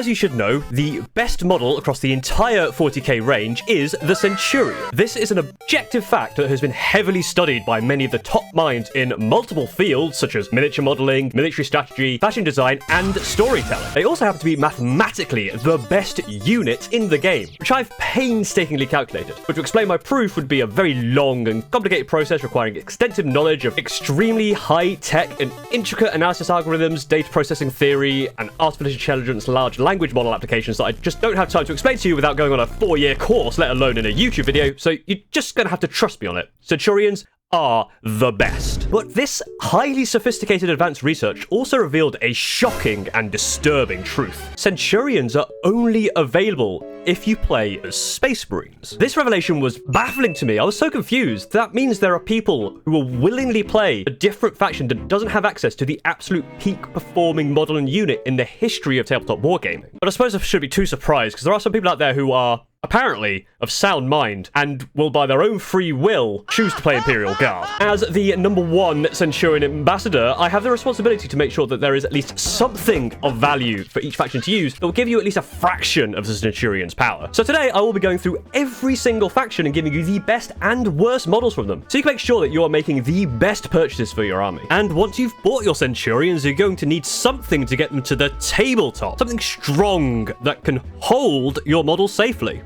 as you should know, the best model across the entire 40k range is the Centurion. This is an objective fact that has been heavily studied by many of the top minds in multiple fields, such as miniature modeling, military strategy, fashion design, and storytelling. They also happen to be mathematically the best unit in the game, which I've painstakingly calculated. But to explain my proof would be a very long and complicated process requiring extensive knowledge of extremely high-tech and intricate analysis algorithms, data processing theory, and artificial intelligence large language model applications that I just don't have time to explain to you without going on a 4-year course, let alone in a YouTube video, so you're just gonna have to trust me on it. Centurions are the best. But this highly sophisticated advanced research also revealed a shocking and disturbing truth. Centurions are only available if you play as Space Marines. This revelation was baffling to me. I was so confused. That means there are people who will willingly play a different faction that doesn't have access to the absolute peak performing model and unit in the history of tabletop wargaming. But I suppose I shouldn't be too surprised, because there are some people out there who are apparently of sound mind and will by their own free will choose to play Imperial Guard. As the #1 Centurion ambassador, I have the responsibility to make sure that there is at least something of value for each faction to use that will give you at least a fraction of the Centurion's power. So today I will be going through every single faction and giving you the best and worst models from them, so you can make sure that you are making the best purchases for your army. And once you've bought your Centurions, you're going to need something to get them to the tabletop, something strong that can hold your models safely.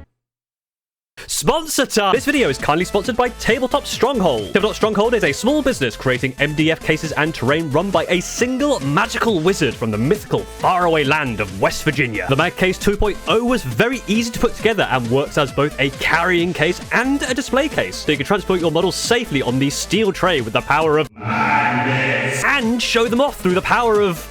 Sponsor time! This video is kindly sponsored by Tabletop Stronghold. Tabletop Stronghold is a small business creating MDF cases and terrain run by a single magical wizard from the mythical faraway land of West Virginia. The Mag Case 2.0 was very easy to put together and works as both a carrying case and a display case, so you can transport your models safely on the steel tray with the power of madness, and show them off through the power of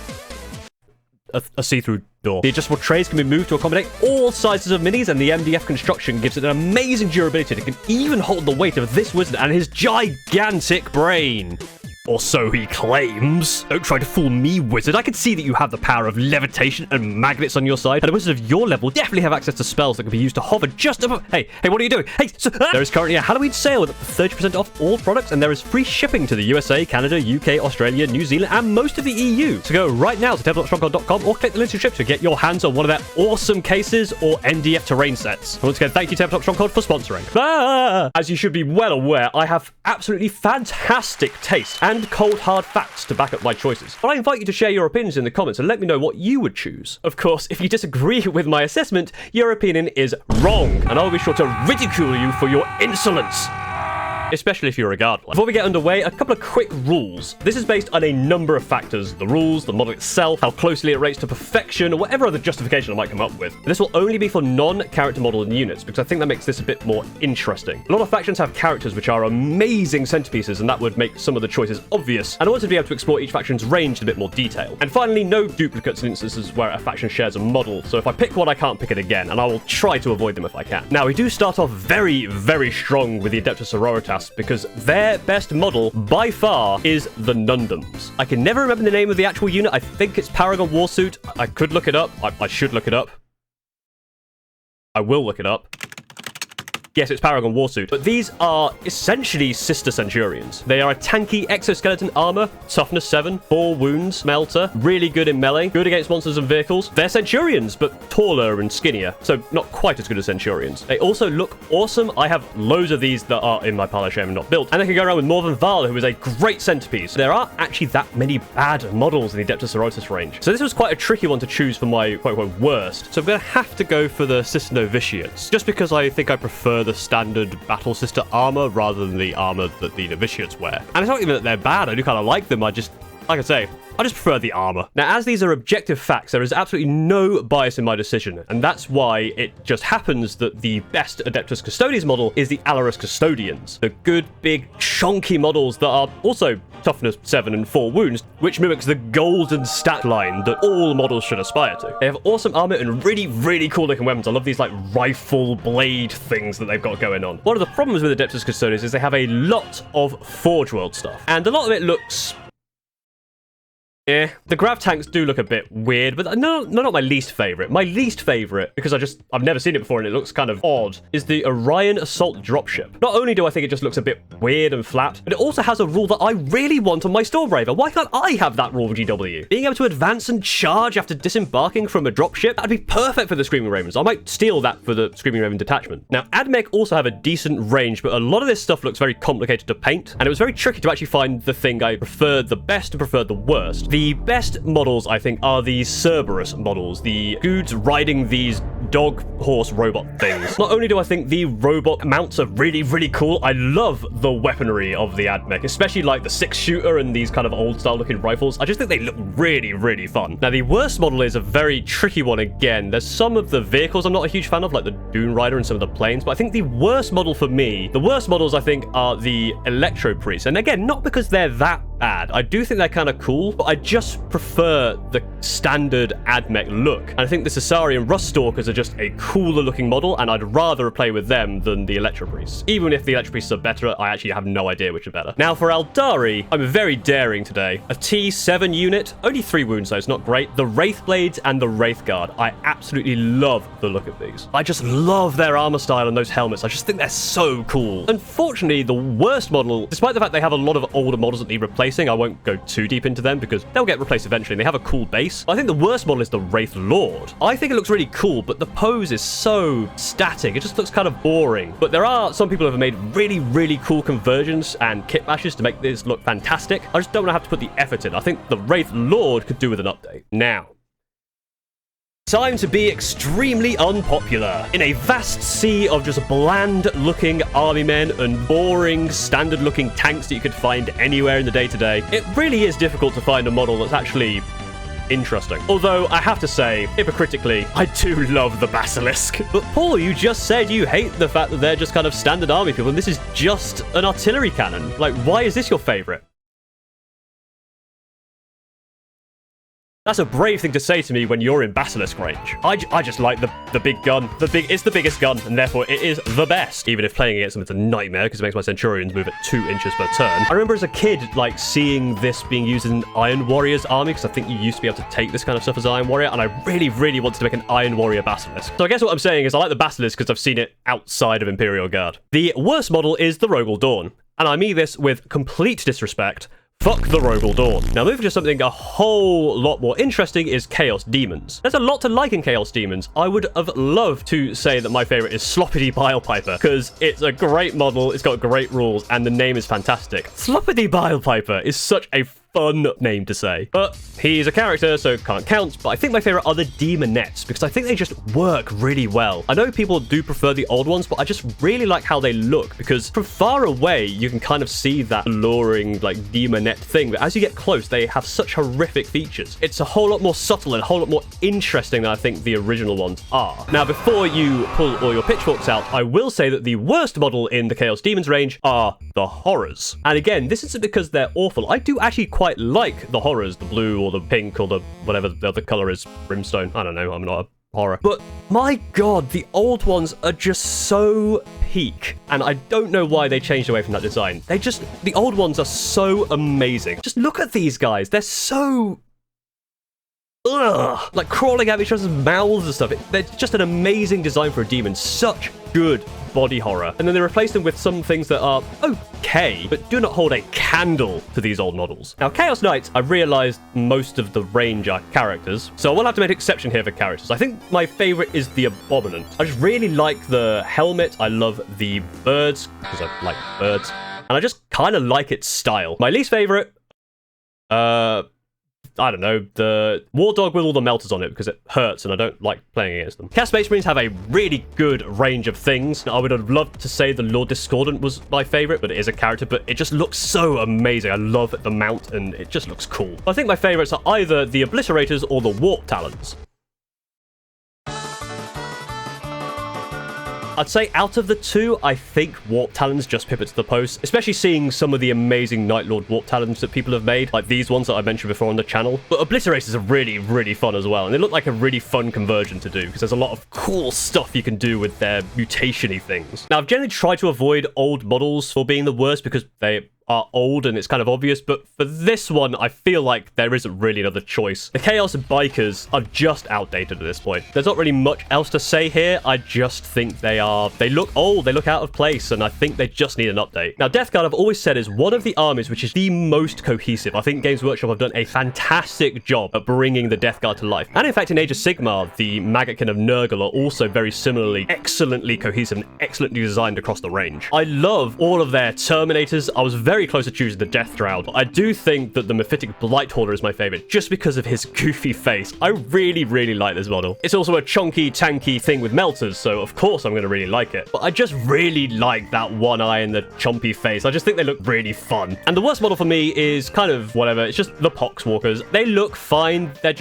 a see-through door. The adjustable trays can be moved to accommodate all sizes of minis, and the MDF construction gives it an amazing durability that can even hold the weight of this wizard and his gigantic brain. Or so he claims. Don't try to fool me, wizard. I can see that you have the power of levitation and magnets on your side, and a wizard of your level definitely have access to spells that can be used to hover just above. Hey, what are you doing? Hey, There is currently a Halloween sale with up to 30% off all products, and there is free shipping to the USA, Canada, UK, Australia, New Zealand, and most of the EU. So go right now to tabletopstronghold.com or click the link to ship to get your hands on one of their awesome cases or MDF terrain sets. Once again, thank you Tabletop Stronghold for sponsoring. As you should be well aware, I have absolutely fantastic taste and cold hard facts to back up my choices. But I invite you to share your opinions in the comments and let me know what you would choose. Of course, if you disagree with my assessment, your opinion is wrong, and I'll be sure to ridicule you for your insolence. Especially if you're a guard player. Before we get underway, a couple of quick rules. This is based on a number of factors: the rules, the model itself, how closely it rates to perfection, or whatever other justification I might come up with. This will only be for non-character model and units, because I think that makes this a bit more interesting. A lot of factions have characters which are amazing centerpieces, and that would make some of the choices obvious, and I wanted to be able to explore each faction's range in a bit more detail. And finally, no duplicates in instances where a faction shares a model, so if I pick one, I can't pick it again, and I will try to avoid them if I can. Now, we do start off very, very strong with the Adepta Sororitas, because their best model, by far, is the Nundums. I can never remember the name of the actual unit. I think it's Paragon Warsuit. I could look it up. I should look it up. I will look it up. Yes, it's Paragon Warsuit. But these are essentially sister Centurions. They are a tanky exoskeleton armor, toughness 7, 4 wounds, melter, really good in melee, good against monsters and vehicles. They're Centurions, but taller and skinnier, so not quite as good as Centurions. They also look awesome. I have loads of these that are in my pile of shame and not built. And they can go around with more than Val, who is a great centerpiece. There aren't actually that many bad models in the Adepta Sororitas range. So this was quite a tricky one to choose for my quote-unquote worst. So I'm going to have to go for the Sister Novitiates, just because I think I prefer the standard Battle Sister armor rather than the armor that the Novitiates wear. And it's not even that they're bad, I do kind of like them, like I say, I just prefer the armor. Now, as these are objective facts, there is absolutely no bias in my decision, and that's why it just happens that the best Adeptus Custodes model is the Alarus Custodians. The good, big, chunky models that are also toughness 7 and 4 wounds, which mimics the golden stat line that all models should aspire to. They have awesome armor and really, really cool looking weapons. I love these like rifle blade things that they've got going on. One of the problems with Adeptus Custodes is they have a lot of Forge World stuff, and a lot of it looks The grav tanks do look a bit weird, but no, not my least favorite. My least favorite, because I've never seen it before and it looks kind of odd, is the Orion Assault Dropship. Not only do I think it just looks a bit weird and flat, but it also has a rule that I really want on my Stormbraver. Why can't I have that rule for GW? Being able to advance and charge after disembarking from a dropship, that'd be perfect for the Screaming Ravens. I might steal that for the Screaming Raven detachment. Now, AdMech also have a decent range, but a lot of this stuff looks very complicated to paint, and it was very tricky to actually find the thing I preferred the best and preferred the worst. The best models, I think, are the Cerberus models, the dudes riding these dog horse robot things. Not only do I think the robot mounts are really, really cool, I love the weaponry of the AdMech, especially like the 6-shooter and these kind of old style looking rifles. I just think they look really, really fun. Now, the worst model is a very tricky one again. There's some of the vehicles I'm not a huge fan of, like the Dune Rider and some of the planes, but I think the worst model for me, the worst models I think are the Electro Priests. And again, not because they're that bad. I do think they're kind of cool, but I just prefer the standard AdMech look. And I think the Cesari and Rust Stalkers are just a cooler looking model, and I'd rather play with them than the Electro Priests. Even if the Electro Priests are better, I actually have no idea which are better. Now for Aeldari, I'm very daring today. A T7 unit, only 3 wounds, so it's not great. The Wraith Blades and the Wraith Guard. I absolutely love the look of these. I just love their armor style and those helmets. I just think they're so cool. Unfortunately, the worst model, despite the fact they have a lot of older models that need replacing, I won't go too deep into them because they'll get replaced eventually and they have a cool base. I think the worst model is the Wraith Lord. I think it looks really cool, but the pose is so static. It just looks kind of boring. But there are some people who have made really, really cool conversions and kit bashes to make this look fantastic. I just don't want to have to put the effort in. I think the Wraith Lord could do with an update. Now, time to be extremely unpopular. In a vast sea of just bland-looking army men and boring, standard-looking tanks that you could find anywhere in the day-to-day, it really is difficult to find a model that's actually interesting. Although, I have to say, hypocritically, I do love the Basilisk. But Paul, you just said you hate the fact that they're just kind of standard army people, and this is just an artillery cannon. Like, why is this your favorite? That's a brave thing to say to me when you're in Basilisk range. I just like the big gun. It's the biggest gun, and therefore it is the best. Even if playing against them, it's a nightmare, because it makes my Centurions move at 2 inches per turn. I remember as a kid, like, seeing this being used in Iron Warrior's army, because I think you used to be able to take this kind of stuff as Iron Warrior, and I really, really wanted to make an Iron Warrior Basilisk. So I guess what I'm saying is I like the Basilisk because I've seen it outside of Imperial Guard. The worst model is the Rogal Dawn, and I mean this with complete disrespect. Fuck the Rogal Dawn. Now, moving to something a whole lot more interesting is Chaos Demons. There's a lot to like in Chaos Demons. I would have loved to say that my favorite is Sloppity Bile Piper, because it's a great model, it's got great rules, and the name is fantastic. Sloppity Bile Piper is such a fun name to say. But he's a character, so can't count. But I think my favorite are the Demonettes, because I think they just work really well. I know people do prefer the old ones, but I just really like how they look, because from far away, you can kind of see that alluring, like, Demonette thing. But as you get close, they have such horrific features. It's a whole lot more subtle and a whole lot more interesting than I think the original ones are. Now, before you pull all your pitchforks out, I will say that the worst model in the Chaos Demons range are the Horrors. And again, this isn't because they're awful. I do actually quite like the Horrors, the blue or the pink or the whatever the other color is, brimstone. I don't know, I'm not a horror. But my god, the old ones are just so peak, and I don't know why they changed away from that design. The old ones are so amazing. Just look at these guys. They're so... ugh, like crawling out each other's mouths and stuff. They're just an amazing design for a demon. Such good body horror. And then they replace them with some things that are okay, but do not hold a candle to these old models. Now, Chaos Knights, I realized most of the range are characters, so I will have to make an exception here for characters. I think my favorite is the Abominant. I just really like the helmet. I love the birds, because I like birds, and I just kind of like its style. My least favorite, I don't know, the War Dog with all the melters on it, because it hurts and I don't like playing against them. Chaos Space Marines have a really good range of things. I would have loved to say the Lord Discordant was my favorite, but it is a character, but it just looks so amazing. I love the mount and it just looks cool. I think my favorites are either the Obliterators or the Warp Talons. I'd say out of the two, I think Warp Talons just pivot to the post, especially seeing some of the amazing Night Lord Warp Talons that people have made, like these ones that I mentioned before on the channel. But Obliterators are really, really fun as well, and they look like a really fun conversion to do, because there's a lot of cool stuff you can do with their mutation-y things. Now, I've generally tried to avoid old models for being the worst, because they are old and it's kind of obvious, but for this one, I feel like there isn't really another choice. The Chaos Bikers are just outdated at this point. There's not really much else to say here. I just think they look old, they look out of place, and I think they just need an update. Now, Death Guard, I've always said, is one of the armies which is the most cohesive. I think Games Workshop have done a fantastic job at bringing the Death Guard to life. And in fact, in Age of Sigmar, the Maggotkin of Nurgle are also very similarly excellently cohesive and excellently designed across the range. I love all of their Terminators. I was very close to choosing the Death Drow, but I do think that the Mephitic Blighthauler is my favorite, just because of his goofy face. I really, really like this model. It's also a chunky, tanky thing with melters, so of course I'm going to really like it. But I just really like that one eye and the chompy face. I just think they look really fun. And the worst model for me is kind of whatever. It's just the Poxwalkers. They look fine. They're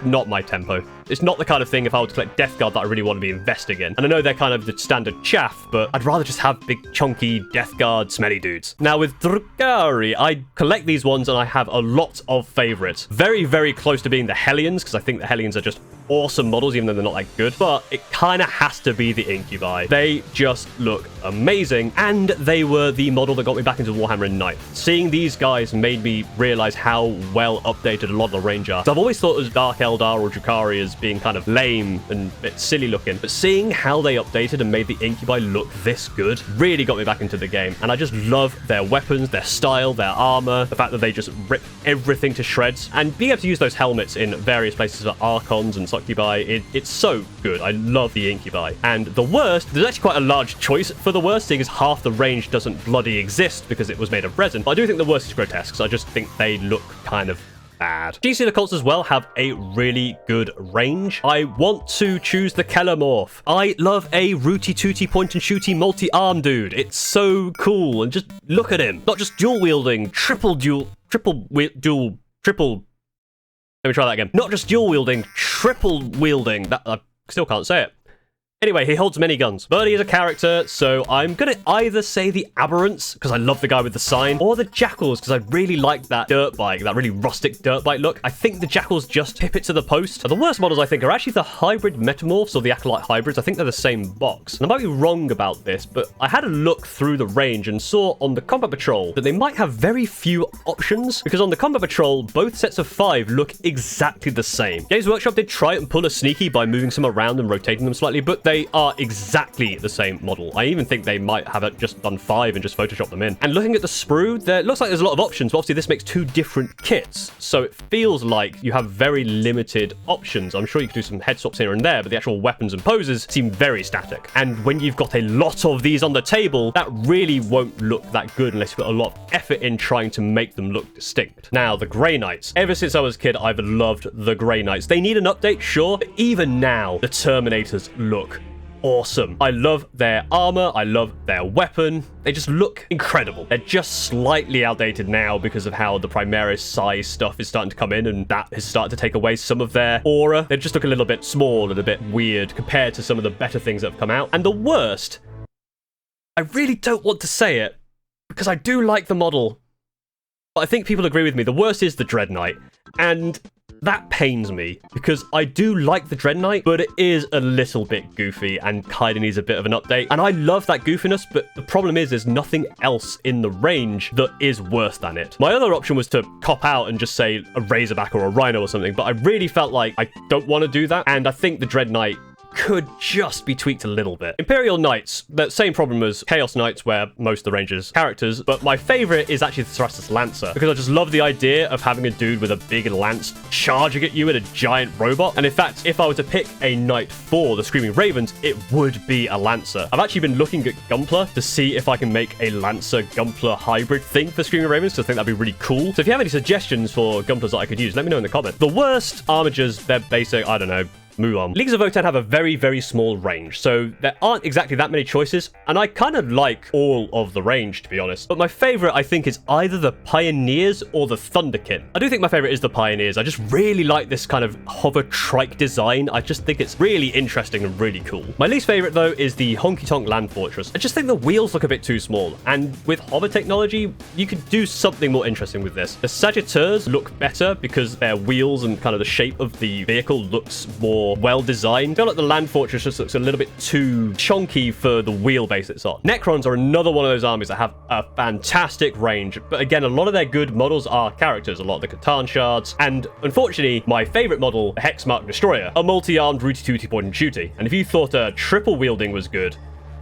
not my tempo. It's not the kind of thing, if I were to collect Death Guard, that I really want to be investing in. And I know they're kind of the standard chaff, but I'd rather just have big, chunky Death Guard smelly dudes. Now, with Drukhari, I collect these ones and I have a lot of favorites. Very, very close to being the Hellions, because I think the Hellions are just awesome models, even though they're not that good. But it kind of has to be the Incubi. They just look amazing, and they were the model that got me back into Warhammer in Night. Seeing these guys made me realize how well updated a lot of the range are. So I've always thought of Dark Eldar or Drukhari as being kind of lame and a bit silly looking, but seeing how they updated and made the Incubi look this good really got me back into the game. And I just love their weapons, their style, their armor, the fact that they just rip everything to shreds, and being able to use those helmets in various places for Archons and Succubi, it's so good. I love the Incubi. And the worst, there's actually quite a large choice for the worst, seeing as half the range doesn't bloody exist because it was made of resin. But I do think the worst is Grotesques. I just think they look kind of bad. Genestealer Cults as well have a really good range. I want to choose the Kellamorph. I love a rooty-tooty point-and-shooty multi-arm dude. It's so cool. And just look at him. Not just dual-wielding, triple... Let me try that again. Not just dual-wielding, triple-wielding. That I still can't say it. Anyway, he holds many guns. Birdie is a character, so I'm going to either say the Aberrants, because I love the guy with the sign, or the Jackals, because I really like that dirt bike, that really rustic dirt bike look. I think the Jackals just tip it to the post. The worst models, I think, are actually the Hybrid Metamorphs or the Acolyte Hybrids. I think they're the same box. And I might be wrong about this, but I had a look through the range and saw on the Combat Patrol that they might have very few options, because on the Combat Patrol, both sets of 5 look exactly the same. Games Workshop did try and pull a sneaky by moving some around and rotating them slightly, but they are exactly the same model. I even think they might have just done 5 and just Photoshop them in. And looking at the sprue, there looks like there's a lot of options, but obviously this makes 2 different kits. So it feels like you have very limited options. I'm sure you could do some head swaps here and there, but the actual weapons and poses seem very static. And when you've got a lot of these on the table, that really won't look that good unless you've got a lot of effort in trying to make them look distinct. Now, the Grey Knights. Ever since I was a kid, I've loved the Grey Knights. They need an update, sure, but even now, the Terminators look awesome. I love their armor. I love their weapon. They just look incredible. They're just slightly outdated now because of how the Primaris size stuff is starting to come in, and that has started to take away some of their aura. They just look a little bit small and a bit weird compared to some of the better things that have come out. And the worst, I really don't want to say it because I do like the model, but I think people agree with me. The worst is the Dread Knight, and that pains me because I do like the Dread Knight, but it is a little bit goofy and kind of needs a bit of an update. And I love that goofiness, but the problem is there's nothing else in the range that is worse than it. My other option was to cop out and just say a Razorback or a Rhino or something, but I really felt like I don't want to do that. And I think the Dread Knight could just be tweaked a little bit. Imperial Knights, the same problem as Chaos Knights, where most of the Rangers characters, but my favorite is actually the Thrustus Lancer, because I just love the idea of having a dude with a big lance charging at you in a giant robot. And in fact, if I were to pick a knight for the Screaming Ravens, it would be a Lancer. I've actually been looking at Gunpla to see if I can make a Lancer Gunpla hybrid thing for Screaming Ravens, because I think that'd be really cool. So if you have any suggestions for Gunplas that I could use, let me know in the comments. The worst armigers, they're basic, I don't know, Muon. Leagues of Votann have a very, very small range, so there aren't exactly that many choices, and I kind of like all of the range, to be honest. But my favorite, I think, is either the Pioneers or the Thunderkin. I do think my favorite is the Pioneers. I just really like this kind of hover trike design. I just think it's really interesting and really cool. My least favorite, though, is the Honky Tonk Land Fortress. I just think the wheels look a bit too small, and with hover technology, you could do something more interesting with this. The Sagittars look better because their wheels and kind of the shape of the vehicle looks more more well-designed. I feel like the Land Fortress just looks a little bit too chunky for the wheelbase it's on. Necrons are another one of those armies that have a fantastic range, but again, a lot of their good models are characters, a lot of the Catan shards, and unfortunately, my favorite model, the Hexmark Destroyer, a multi-armed rooty-tooty point and shooty. And if you thought triple wielding was good,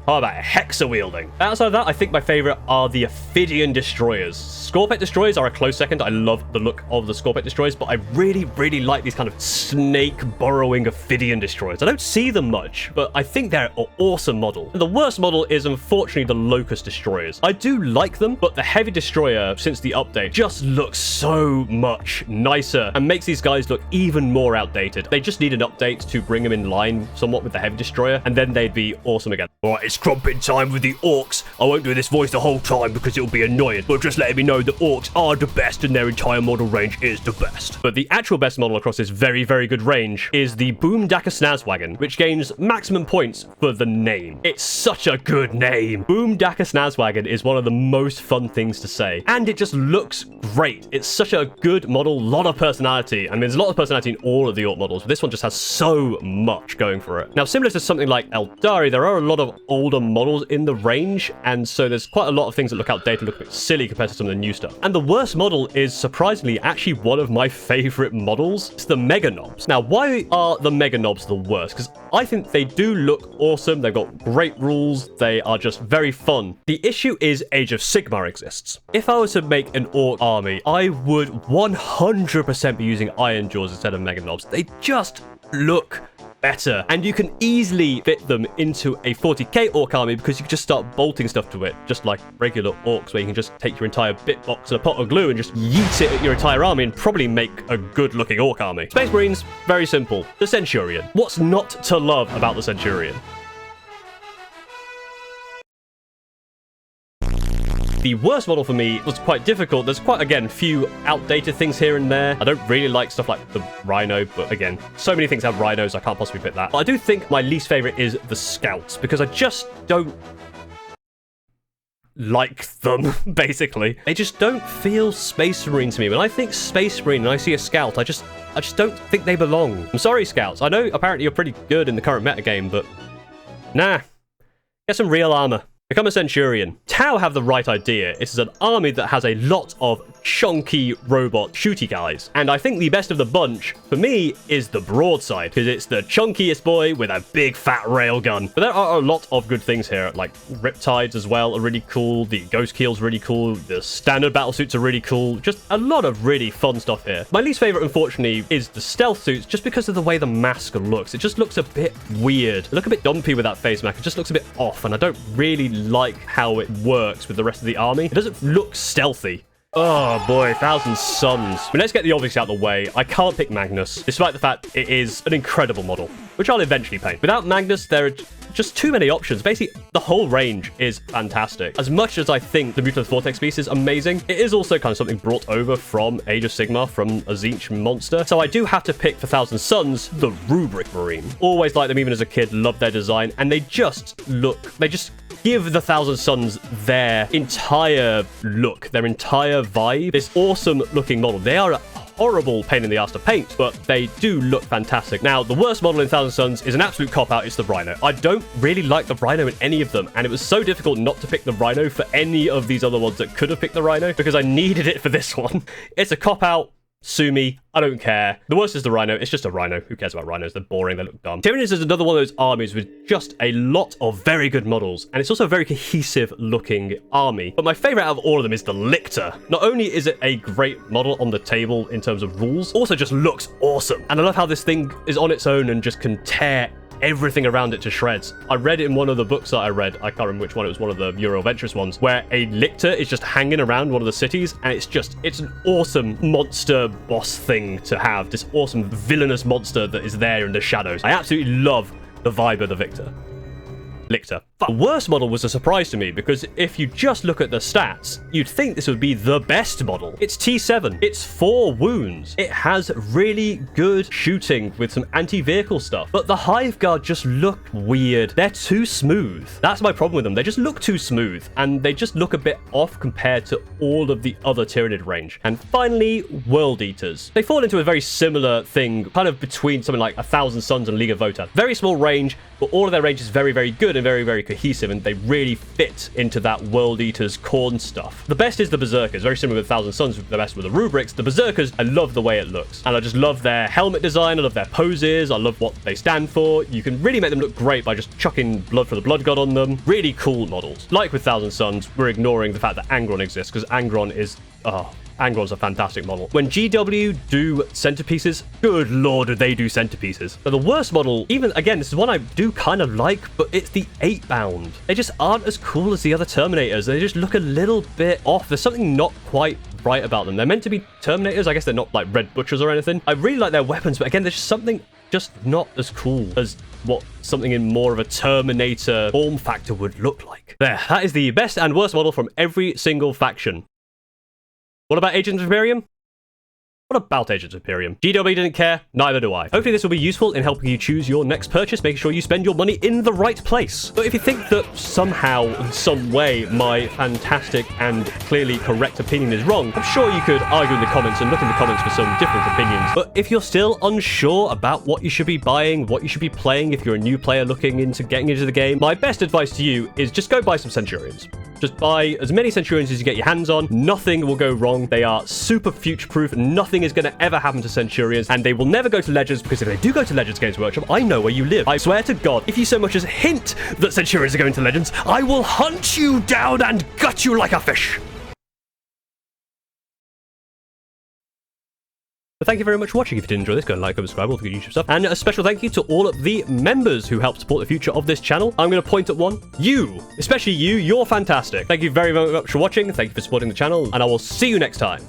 how about hexa wielding? Outside of that, I think my favorite are the Ophidian Destroyers. Scorpet Destroyers are a close second. I love the look of the Scorpet Destroyers, but I really, really like these kind of snake-burrowing Ophidian Destroyers. I don't see them much, but I think they're an awesome model. And the worst model is, unfortunately, the Locust Destroyers. I do like them, but the Heavy Destroyer, since the update, just looks so much nicer and makes these guys look even more outdated. They just need an update to bring them in line somewhat with the Heavy Destroyer, and then they'd be awesome again. Right, it's crumping time with the Orks. I won't do this voice the whole time because it'll be annoying, but just letting me know the Orks are the best and their entire model range is the best. But the actual best model across this very, very good range is the Boomdaka Snazwagon, which gains maximum points for the name. It's such a good name. Boomdaka Snazwagon is one of the most fun things to say, and it just looks great. It's such a good model, lot of personality. I mean, there's a lot of personality in all of the Ork models, but this one just has so much going for it. Now, similar to something like Aeldari, there are a lot of older models in the range, and so there's quite a lot of things that look outdated, look a bit silly compared to some of the new stuff. And the worst model is surprisingly actually one of my favorite models. It's the Mega Knobs. Now, why are the Mega Knobs the worst? Because I think they do look awesome. They've got great rules. They are just very fun. The issue is Age of Sigmar exists. If I was to make an Ork army, I would 100% be using Iron Jaws instead of Mega Knobs. They just look better, and you can easily fit them into a 40k Ork army because you can just start bolting stuff to it, just like regular Orks, where you can just take your entire bit box and a pot of glue and just yeet it at your entire army and probably make a good looking Ork army. Space Marines, very simple. The Centurion. What's not to love about the Centurion? The worst model for me was quite difficult. There's quite, again, few outdated things here and there. I don't really like stuff like the Rhino, but again, so many things have Rhinos, I can't possibly pick that. But I do think my least favorite is the Scouts, because I just don't like them, basically. They just don't feel Space Marine to me. When I think Space Marine and I see a Scout, I just don't think they belong. I'm sorry, Scouts. I know apparently you're pretty good in the current metagame, but nah. Get some real armor. Become a Centurion. Tau have the right idea. This is an army that has a lot of chunky robot shooty guys. And I think the best of the bunch, for me, is the Broadside, because it's the chunkiest boy with a big fat railgun. But there are a lot of good things here, like Riptides as well are really cool, the Ghost Keel's really cool, the standard battlesuits are really cool, just a lot of really fun stuff here. My least favorite, unfortunately, is the stealth suits, just because of the way the mask looks. It just looks a bit weird. They look a bit dumpy with that face mask. It just looks a bit off, and I don't really like how it works with the rest of the army. It doesn't look stealthy. Oh boy, Thousand Suns. But let's get the obvious out of the way. I can't pick Magnus, despite the fact it is an incredible model, which I'll eventually paint. Without Magnus, there are just too many options. Basically, the whole range is fantastic. As much as I think the Mutant Vortex piece is amazing, it is also kind of something brought over from Age of Sigmar, from a Tzeentch monster. So I do have to pick for Thousand Suns, the Rubric Marine. Always liked them even as a kid, loved their design, and they just give the Thousand Suns their entire look, their entire vibe. This awesome looking model. They are a horrible pain in the ass to paint, but they do look fantastic. Now, the worst model in Thousand Suns is an absolute cop-out. It's the Rhino. I don't really like the Rhino in any of them, and it was so difficult not to pick the Rhino for any of these other ones that could have picked the Rhino, because I needed it for this one. It's a cop-out. Sue me, I don't care. The worst is the Rhino. It's just a Rhino. Who cares about Rhinos? They're boring, they look dumb. Tyranids is another one of those armies with just a lot of very good models, and it's also a very cohesive looking army. But my favorite out of all of them is the Lictor. Not only is it a great model on the table in terms of rules, also just looks awesome. And I love how this thing is on its own and just can tear everything around it to shreds. I read it in one of the books that I read, I can't remember which one, it was one of the Euro Adventurous ones, where a Lictor is just hanging around one of the cities, and it's an awesome monster boss thing to have, this awesome villainous monster that is there in the shadows. I absolutely love the vibe of the Victor. Lictor. The worst model was a surprise to me, because if you just look at the stats, you'd think this would be the best model. It's T7. It's 4 wounds. It has really good shooting with some anti-vehicle stuff. But the Hive Guard just look weird. They're too smooth. That's my problem with them. They just look too smooth, and they just look a bit off compared to all of the other Tyranid range. And finally, World Eaters. They fall into a very similar thing, kind of between something like 1,000 Suns and League of Votann. Very small range, but all of their range is very, very good and very, very cohesive, and they really fit into that World Eaters corn stuff. The best is the Berserkers, very similar with 1,000 Suns, the best with the rubrics. The Berserkers, I love the way it looks, and I just love their helmet design, I love their poses, I love what they stand for. You can really make them look great by just chucking Blood for the Blood God on them. Really cool models. Like with 1,000 Suns, we're ignoring the fact that Angron exists, because Angron is... Angron's a fantastic model. When GW do centerpieces, good lord, do they do centerpieces. But the worst model, even, again, this is one I do kind of like, but it's the 8-bound. They just aren't as cool as the other Terminators. They just look a little bit off. There's something not quite right about them. They're meant to be Terminators. I guess they're not like Red Butchers or anything. I really like their weapons, but again, there's just something just not as cool as what something in more of a Terminator form factor would look like. There, that is the best and worst model from every single faction. What about Agents of Imperium? What about Agents of Imperium? GW didn't care, neither do I. Hopefully this will be useful in helping you choose your next purchase, making sure you spend your money in the right place. But if you think that somehow, in some way, my fantastic and clearly correct opinion is wrong, I'm sure you could argue in the comments and look in the comments for some different opinions. But if you're still unsure about what you should be buying, what you should be playing if you're a new player looking into getting into the game, my best advice to you is just go buy some Centurions. Just buy as many Centurions as you get your hands on. Nothing will go wrong. They are super future-proof. Nothing is going to ever happen to Centurions, and they will never go to Legends, because if they do go to Legends Games Workshop, I know where you live. I swear to God, if you so much as hint that Centurions are going to Legends, I will hunt you down and gut you like a fish. But thank you very much for watching. If you did enjoy this, go and like, comment, subscribe, all the good YouTube stuff. And a special thank you to all of the members who help support the future of this channel. I'm going to point at one. You, especially you, you're fantastic. Thank you very, very much for watching. Thank you for supporting the channel, and I will see you next time.